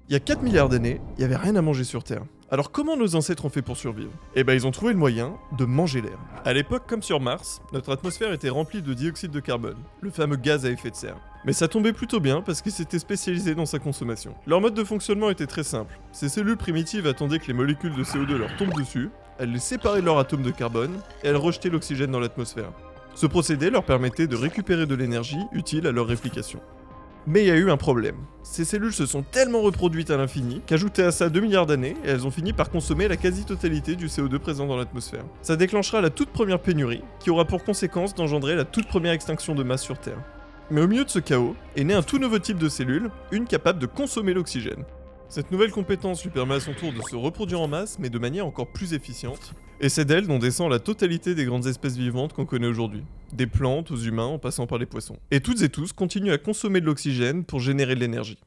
Il y a 4 milliards d'années, il n'y avait rien à manger sur Terre. Alors comment nos ancêtres ont fait pour survivre? Eh ben ils ont trouvé le moyen de manger l'air. À l'époque, comme sur Mars, notre atmosphère était remplie de dioxyde de carbone, le fameux gaz à effet de serre. Mais ça tombait plutôt bien parce qu'ils s'étaient spécialisés dans sa consommation. Leur mode de fonctionnement était très simple. Ces cellules primitives attendaient que les molécules de CO2 leur tombent dessus, elles les séparaient de leur atome de carbone et elles rejetaient l'oxygène dans l'atmosphère. Ce procédé leur permettait de récupérer de l'énergie utile à leur réplication. Mais il y a eu un problème. Ces cellules se sont tellement reproduites à l'infini qu'ajoutées à ça 2 milliards d'années, et elles ont fini par consommer la quasi-totalité du CO2 présent dans l'atmosphère. Ça déclenchera la toute première pénurie, qui aura pour conséquence d'engendrer la toute première extinction de masse sur Terre. Mais au milieu de ce chaos, est né un tout nouveau type de cellule, une capable de consommer l'oxygène. Cette nouvelle compétence lui permet à son tour de se reproduire en masse, mais de manière encore plus efficiente. Et c'est d'elle dont descend la totalité des grandes espèces vivantes qu'on connaît aujourd'hui. Des plantes aux humains en passant par les poissons. Et toutes et tous continuent à consommer de l'oxygène pour générer de l'énergie.